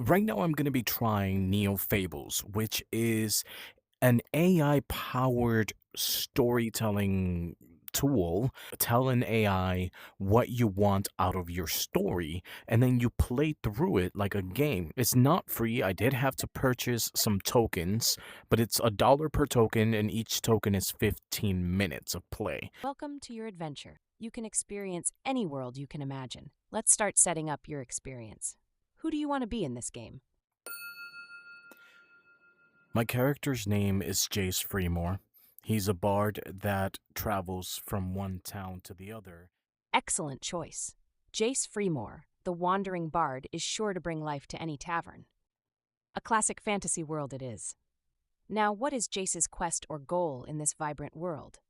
Right now, I'm going to be trying NeoFables, which is an AI powered storytelling tool. Tell an AI what you want out of your story, and then you play through it like a game. It's not free. I did have to purchase some tokens, but it's $1 per token, and each token is 15 minutes of play. Welcome to your adventure. You can experience any world you can imagine. Let's start setting up your experience. Who do you want to be in this game? My character's name is Jace Freemore. He's a bard that travels from one town to the other. Excellent choice. Jace Freemore, the wandering bard, is sure to bring life to any tavern. A classic fantasy world it is. Now, what is Jace's quest or goal in this vibrant world?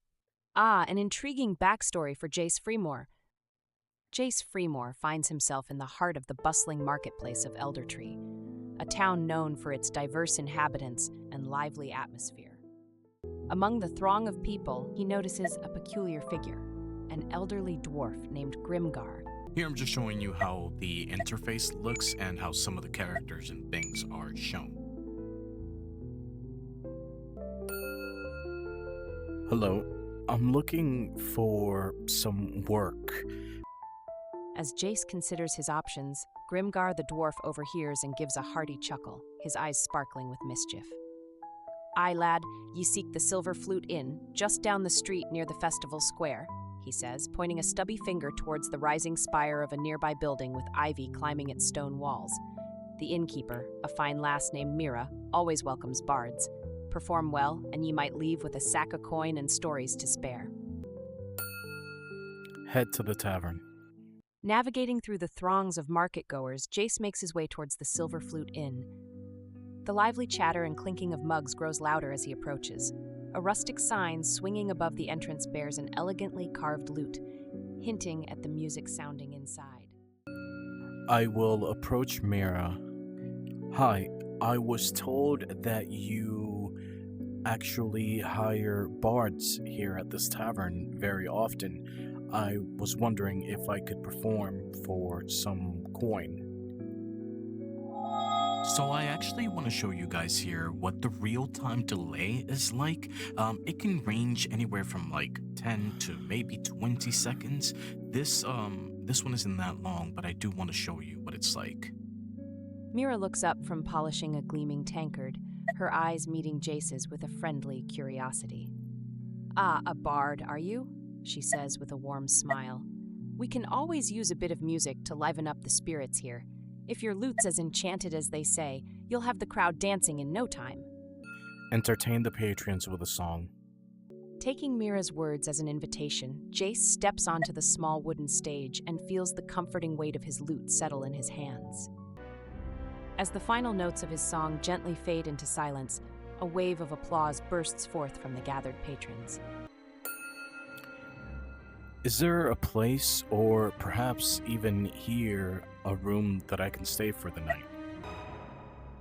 An intriguing backstory for Jace Freemore. Jace Freemore finds himself in the heart of the bustling marketplace of Eldertree, a town known for its diverse inhabitants and lively atmosphere. Among the throng of people, he notices a peculiar figure, an elderly dwarf named Grimgar. Here I'm just showing you how the interface looks and how some of the characters and things are shown. Hello, I'm looking for some work. As Jace considers his options, Grimgar the dwarf overhears and gives a hearty chuckle, his eyes sparkling with mischief. "Aye, lad, ye seek the Silver Flute Inn, just down the street near the festival square," he says, pointing a stubby finger towards the rising spire of a nearby building with ivy climbing its stone walls. The innkeeper, a fine lass named Mira, always welcomes bards. Perform well, and ye might leave with a sack of coin and stories to spare. Head to the tavern. Navigating through the throngs of market-goers, Jace makes his way towards the Silver Flute Inn. The lively chatter and clinking of mugs grows louder as he approaches. A rustic sign swinging above the entrance bears an elegantly carved lute, hinting at the music sounding inside. I will approach Mira. Hi, I was told that you actually hire bards here at this tavern very often. I was wondering if I could perform for some coin. So I actually want to show you guys here what the real-time delay is like. It can range anywhere from like 10 to maybe 20 seconds. This one isn't that long, but I do want to show you what it's like. Mira looks up from polishing a gleaming tankard, her eyes meeting Jace's with a friendly curiosity. "Ah, a bard, are you?" she says with a warm smile. "We can always use a bit of music to liven up the spirits here. If your lute's as enchanted as they say, you'll have the crowd dancing in no time." Entertain the patrons with a song. Taking Mira's words as an invitation, Jace steps onto the small wooden stage and feels the comforting weight of his lute settle in his hands. As the final notes of his song gently fade into silence, a wave of applause bursts forth from the gathered patrons. Is there a place, or perhaps even here, a room that I can stay for the night?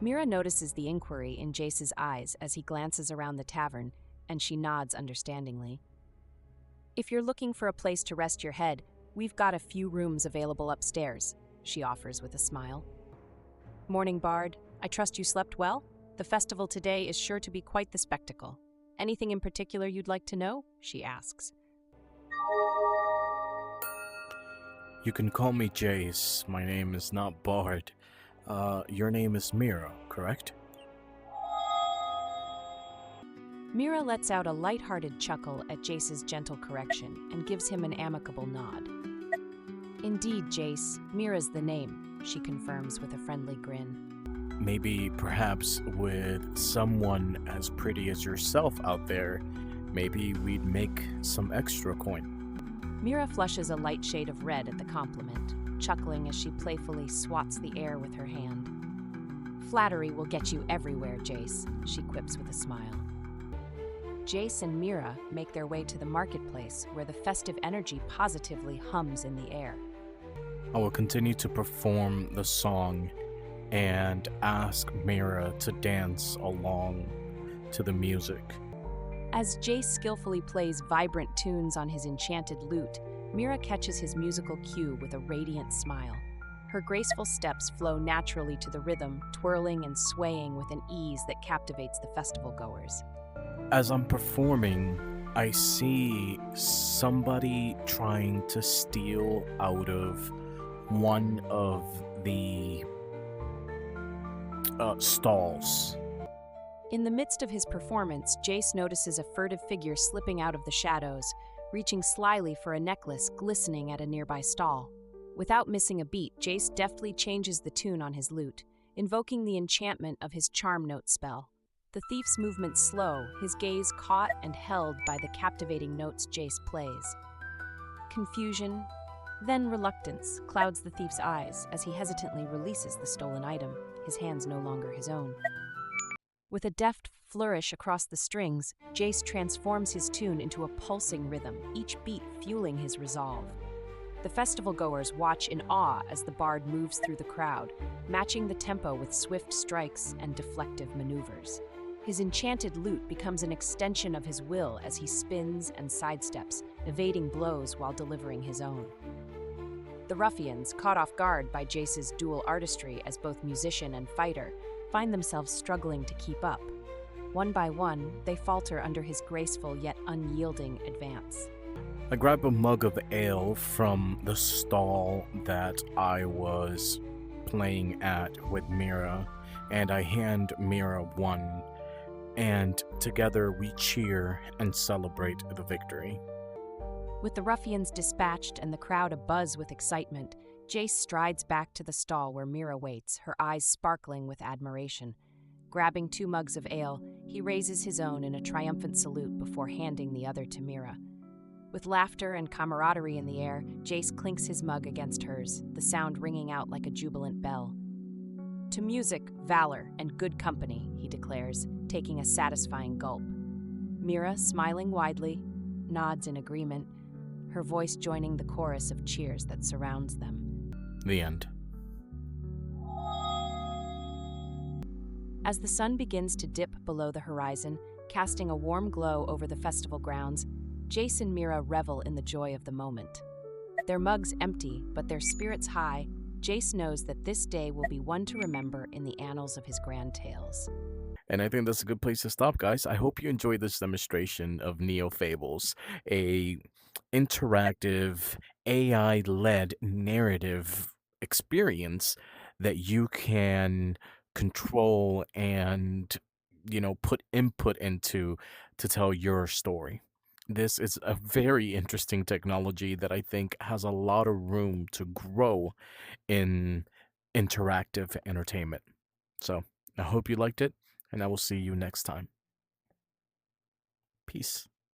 Mira notices the inquiry in Jace's eyes as he glances around the tavern, and she nods understandingly. "If you're looking for a place to rest your head, we've got a few rooms available upstairs," she offers with a smile. "Morning, Bard. I trust you slept well? The festival today is sure to be quite the spectacle. Anything in particular you'd like to know?" she asks. You can call me Jace. My name is not Bard. Your name is Mira, correct? Mira lets out a light-hearted chuckle at Jace's gentle correction and gives him an amicable nod. "Indeed, Jace, Mira's the name," she confirms with a friendly grin. Maybe, perhaps, with someone as pretty as yourself out there, maybe we'd make some extra coin. Mira flushes a light shade of red at the compliment, chuckling as she playfully swats the air with her hand. "Flattery will get you everywhere, Jace," she quips with a smile. Jace and Mira make their way to the marketplace, where the festive energy positively hums in the air. I will continue to perform the song and ask Mira to dance along to the music. As Jace skillfully plays vibrant tunes on his enchanted lute, Mira catches his musical cue with a radiant smile. Her graceful steps flow naturally to the rhythm, twirling and swaying with an ease that captivates the festival goers. As I'm performing, I see somebody trying to steal out of one of the stalls. In the midst of his performance, Jace notices a furtive figure slipping out of the shadows, reaching slyly for a necklace glistening at a nearby stall. Without missing a beat, Jace deftly changes the tune on his lute, invoking the enchantment of his charm note spell. The thief's movements slow, his gaze caught and held by the captivating notes Jace plays. Confusion, then reluctance, clouds the thief's eyes as he hesitantly releases the stolen item, his hands no longer his own. With a deft flourish across the strings, Jace transforms his tune into a pulsing rhythm, each beat fueling his resolve. The festival goers watch in awe as the bard moves through the crowd, matching the tempo with swift strikes and deflective maneuvers. His enchanted lute becomes an extension of his will as he spins and sidesteps, evading blows while delivering his own. The ruffians, caught off guard by Jace's dual artistry as both musician and fighter, find themselves struggling to keep up. One by one, they falter under his graceful yet unyielding advance. I grab a mug of ale from the stall that I was playing at with Mira, and I hand Mira one, and together we cheer and celebrate the victory. With the ruffians dispatched and the crowd abuzz with excitement, Jace strides back to the stall where Mira waits, her eyes sparkling with admiration. Grabbing 2 mugs of ale, he raises his own in a triumphant salute before handing the other to Mira. With laughter and camaraderie in the air, Jace clinks his mug against hers, the sound ringing out like a jubilant bell. To music, valor, and good company, he declares, taking a satisfying gulp. Mira, smiling widely, nods in agreement, her voice joining the chorus of cheers that surrounds them. The end. As the sun begins to dip below the horizon, casting a warm glow over the festival grounds, Jace and Mira revel in the joy of the moment. Their mugs empty, but their spirits high, Jace knows that this day will be one to remember in the annals of his grand tales. And I think that's a good place to stop, guys. I hope you enjoyed this demonstration of NeoFables, a interactive AI-led narrative experience that you can control and put input into to tell your story. This is a very interesting technology that I think has a lot of room to grow in interactive entertainment. So I hope you liked it, and I will see you next time. Peace.